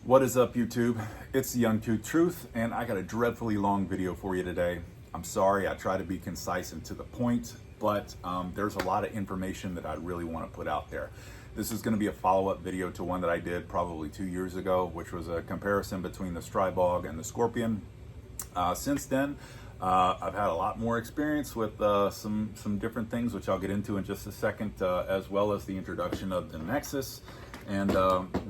What is up, YouTube? It's the Young Tooth Truth, and I got a dreadfully long video for you today. I'm sorry, I try to be concise and to the point, but there's a lot of information that I really want to put out there. This is going to be a follow-up video to one that I did probably 2 years ago, which was a comparison between the Stribog and the Scorpion. Since then, I've had a lot more experience with some different things, which I'll get into in just a second, as well as the introduction of the Nexus. And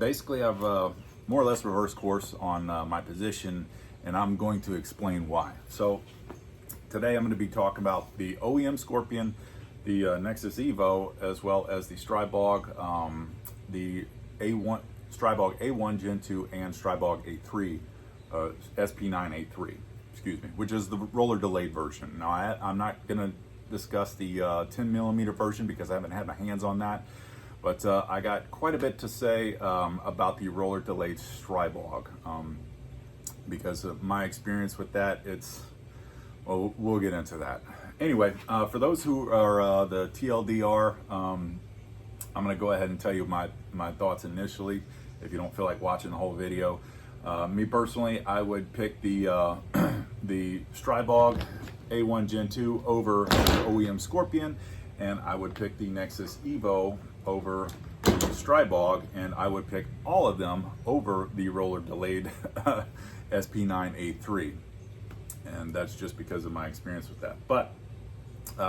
basically, I've more or less reversed course on my position, and I'm going to explain why. So today I'm going to be talking about the OEM Scorpion, the Nexus Evo, as well as the Stribog, the A1 Stribog A1 Gen 2 and Stribog A3, SP9A3, excuse me, which is the roller delayed version. Now I'm not going to discuss the 10 millimeter version because I haven't had my hands on that. But I got quite a bit to say about the roller delayed Stribog because of my experience with that. Well, we'll get into that. Anyway, for those who are the TLDR, I'm going to go ahead and tell you my thoughts initially. If you don't feel like watching the whole video, me personally, I would pick the the Stribog A1 Gen 2 over the OEM Scorpion, and I would pick the Nexus Evo over the Stribog, and I would pick all of them over the roller delayed SP9A3, and that's just because of my experience with that. But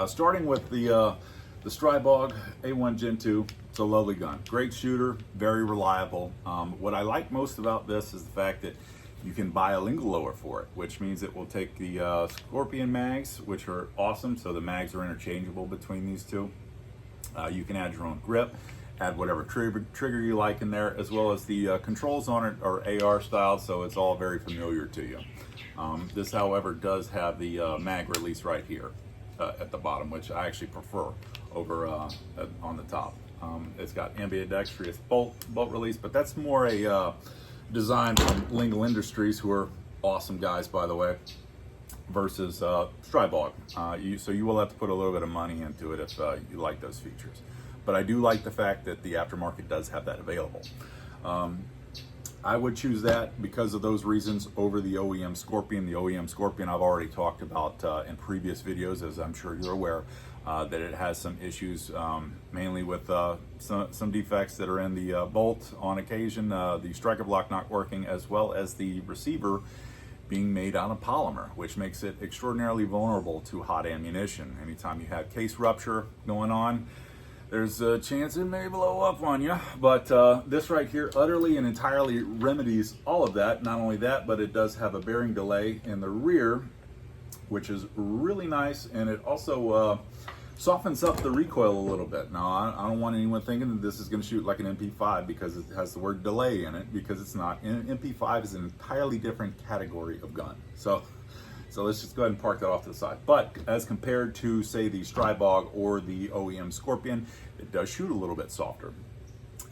starting with the Stribog A1 Gen 2, it's a lovely gun, great shooter, very reliable. What I like most about this is the fact that you can buy a lingle lower for it, which means it will take the Scorpion mags, which are awesome, so the mags are interchangeable between these two. You can add your own grip, add whatever trigger you like in there, as well as the controls on it are AR style, so it's all very familiar to you. This, however, does have the mag release right here at the bottom, which I actually prefer over on the top. It's got ambidextrous bolt release, but that's more a design from Lingle Industries, who are awesome guys, by the way, versus Stribog. So you will have to put a little bit of money into it if you like those features. But I do like the fact that the aftermarket does have that available. I would choose that because of those reasons over the OEM Scorpion. The OEM Scorpion I've already talked about in previous videos, as I'm sure you're aware, that it has some issues, mainly with some defects that are in the bolt on occasion, the striker block not working, as well as the receiver being made out of polymer, which makes it extraordinarily vulnerable to hot ammunition. Anytime you have case rupture going on, there's a chance it may blow up on you. But this right here utterly and entirely remedies all of that. Not only that, but it does have a bearing delay in the rear, which is really nice, and it also softens up the recoil a little bit. Now, I don't want anyone thinking that this is going to shoot like an MP5 because it has the word delay in it, because it's not. MP5 is an entirely different category of gun. So let's just go ahead and park that off to the side. But as compared to, say, the Stribog or the OEM Scorpion, it does shoot a little bit softer.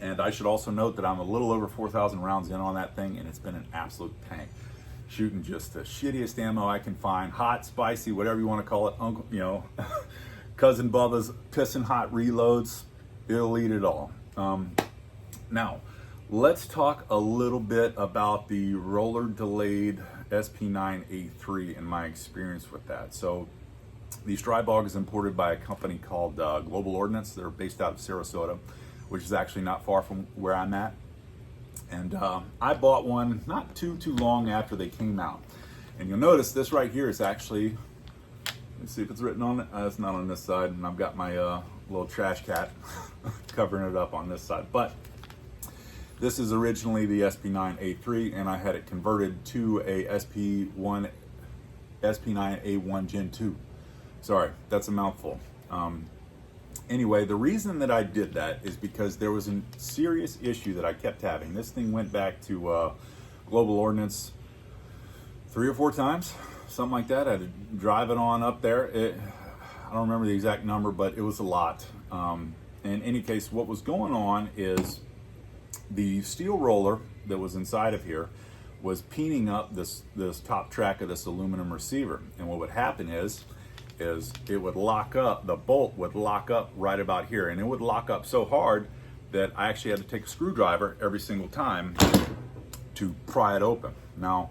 And I should also note that I'm a little over 4,000 rounds in on that thing, and it's been an absolute tank. Shooting just the shittiest ammo I can find, hot, spicy, whatever you want to call it, uncle, Cousin Bubba's pissing hot reloads, it'll eat it all. Now, let's talk a little bit about the roller delayed SP9A3 and my experience with that. So the Stribog is imported by a company called Global Ordnance. They're based out of Sarasota, which is actually not far from where I'm at. And I bought one not too long after they came out. And you'll notice this right here is actually, let's see if it's written on it. It's not on this side, and I've got my little trash cat covering it up on this side. But this is originally the SP9A3, and I had it converted to a SP9A1 Gen 2. Sorry, that's a mouthful. Anyway, the reason that I did that is because there was a serious issue that I kept having. This thing went back to Global Ordnance 3 or 4 times, something like that. I had to drive it on up there. I don't remember the exact number, but it was a lot. In any case, what was going on is the steel roller that was inside of here was peening up this top track of this aluminum receiver. And what would happen is it would lock up, the bolt would lock up right about here, and it would lock up so hard that I actually had to take a screwdriver every single time to pry it open. Now,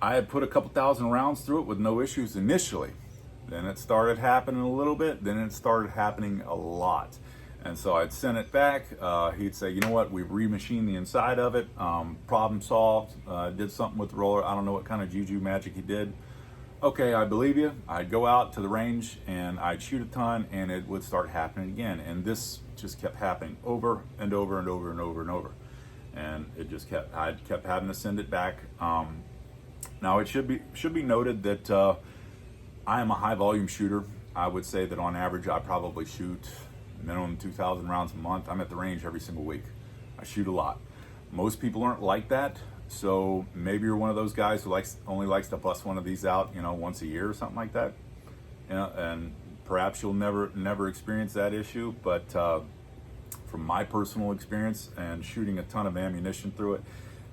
I had put a couple thousand rounds through it with no issues initially. Then it started happening a little bit, then it started happening a lot. And so I'd send it back. He'd say, you know what, we've remachined the inside of it. Problem solved. Did something with the roller. I don't know what kind of juju magic he did. Okay, I believe you. I'd go out to the range and I'd shoot a ton and it would start happening again. And this just kept happening over and over and over and over and over. And it just I kept having to send it back. Now it should be noted that I am a high volume shooter. I would say that on average I probably shoot minimum 2,000 rounds a month. I'm at the range every single week. I shoot a lot. Most people aren't like that. So maybe you're one of those guys who only likes to bust one of these out, you know, once a year or something like that. You know, and perhaps you'll never experience that issue. But from my personal experience and shooting a ton of ammunition through it,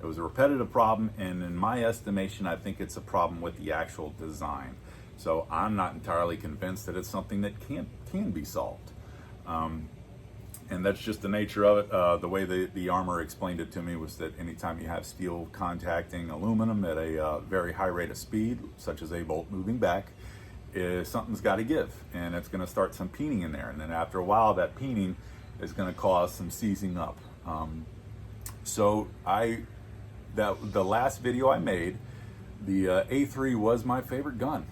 it was a repetitive problem. And in my estimation, I think it's a problem with the actual design. So I'm not entirely convinced that it's something that can be solved. And that's just the nature of it. The way the armor explained it to me was that anytime you have steel contacting aluminum at a very high rate of speed, such as a bolt moving back, something's got to give, and it's going to start some peening in there. And then after a while, that peening is going to cause some seizing up. So the last video I made, the A3 was my favorite gun.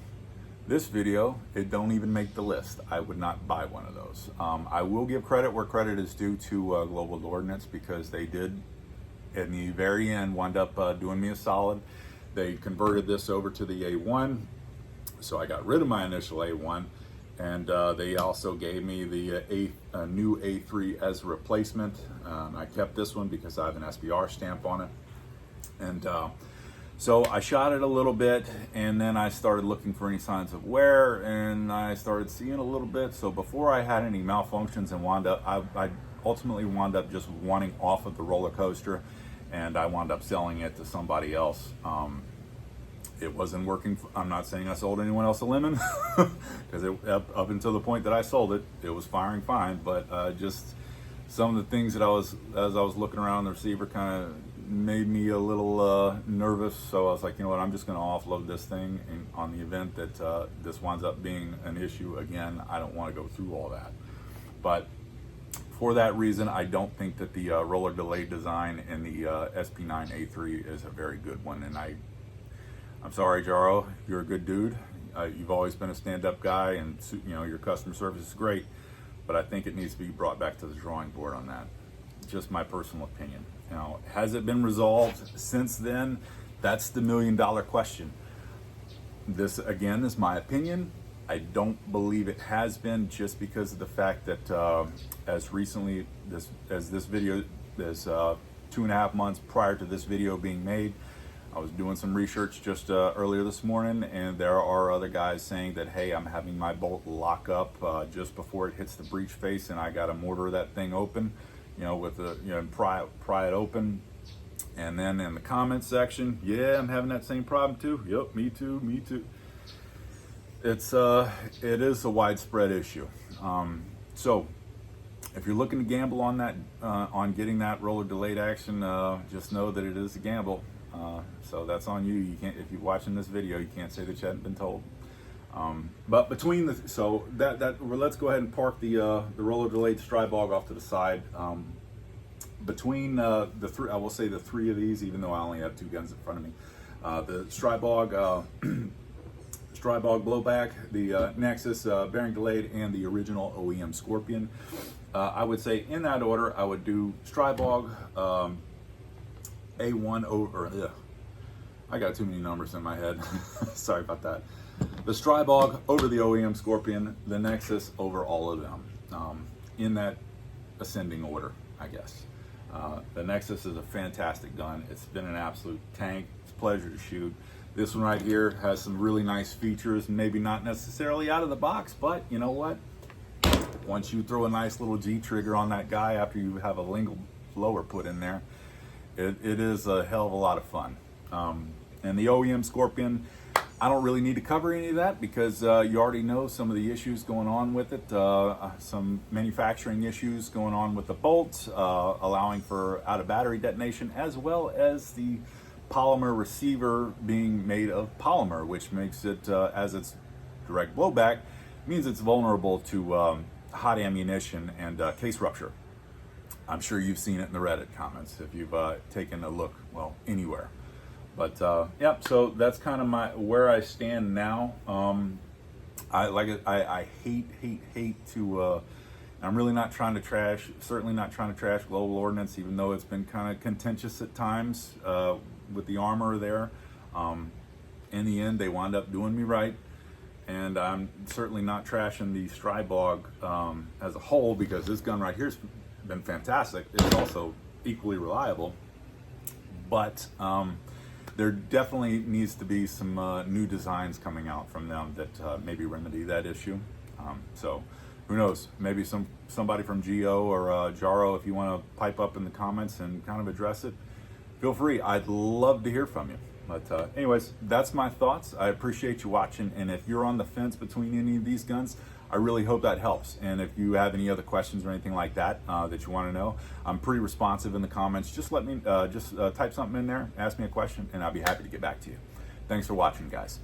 This video, it don't even make the list. I would not buy one of those. I will give credit where credit is due to Global Ordnance, because they did, in the very end, wind up doing me a solid. They converted this over to the A1, so I got rid of my initial A1, and they also gave me the new A3 as a replacement. I kept this one because I have an SBR stamp on it. And so I shot it a little bit, and then I started looking for any signs of wear, and I started seeing a little bit. So before I had any malfunctions and I ultimately wound up just wanting off of the roller coaster, and I wound up selling it to somebody else. It wasn't working. I'm not saying I sold anyone else a lemon, because up until the point that I sold it, it was firing fine. But just some of the things that as I was looking around the receiver, kind of made me a little nervous. So I was like, you know what, I'm just going to offload this thing, and on the event that this winds up being an issue again, I don't want to go through all that. But for that reason, I don't think that the roller delay design in the SP9A3 is a very good one. And I'm sorry, Jaro, you're a good dude. You've always been a stand-up guy, and you know your customer service is great. But I think it needs to be brought back to the drawing board on that. Just my personal opinion. Now, has it been resolved since then? That's the $1 million question. This, again, is my opinion. I don't believe it has been, just because of the fact that as recently as this video, 2.5 months prior to this video being made, I was doing some research just earlier this morning, and there are other guys saying that, hey, I'm having my bolt lock up just before it hits the breech face, and I got to mortar that thing open, you know, with the, you know, pry it open. And then in the comments section, yeah, I'm having that same problem too. Yep, me too. It is a widespread issue. So if you're looking to gamble on that, on getting that roller delayed action, just know that it is a gamble. So that's on you. You can't, if you're watching this video, you can't say that you hadn't been told. But between let's go ahead and park the roller delayed Stribog off to the side. Between the three, I will say the three of these, even though I only have two guns in front of me, the Stribog, Stribog blowback, the Nexus bearing delayed, and the original OEM Scorpion. I would say in that order, I would do Stribog, A1 over, I got too many numbers in my head. Sorry about that. The Stribog over the OEM Scorpion, the Nexus over all of them, in that ascending order, I guess. The Nexus is a fantastic gun. It's been an absolute tank. It's a pleasure to shoot. This one right here has some really nice features, maybe not necessarily out of the box, but you know what? Once you throw a nice little G trigger on that guy after you have a lingual blower put in there, it is a hell of a lot of fun. And the OEM Scorpion, I don't really need to cover any of that because you already know some of the issues going on with it. Some manufacturing issues going on with the bolts, allowing for out of battery detonation, as well as the polymer receiver being made of polymer, which makes it, as it's direct blowback, means it's vulnerable to hot ammunition and case rupture. I'm sure you've seen it in the Reddit comments if you've taken a look, well, anywhere. But yeah, so that's kind of where I stand now. I hate to. I'm really not trying to trash. Certainly not trying to trash global ordnance, even though it's been kind of contentious at times with the armor there. In the end, they wound up doing me right, and I'm certainly not trashing the Stribog as a whole, because this gun right here's been fantastic. It's also equally reliable, but there definitely needs to be some new designs coming out from them that maybe remedy that issue. So who knows, maybe somebody from GO or Jaro, if you want to pipe up in the comments and kind of address it, feel free. I'd love to hear from you. But anyways, that's my thoughts. I appreciate you watching, and if you're on the fence between any of these guns, I really hope that helps. And if you have any other questions or anything like that that you want to know, I'm pretty responsive in the comments. Just let me type something in there, ask me a question, and I'll be happy to get back to you. Thanks for watching, guys.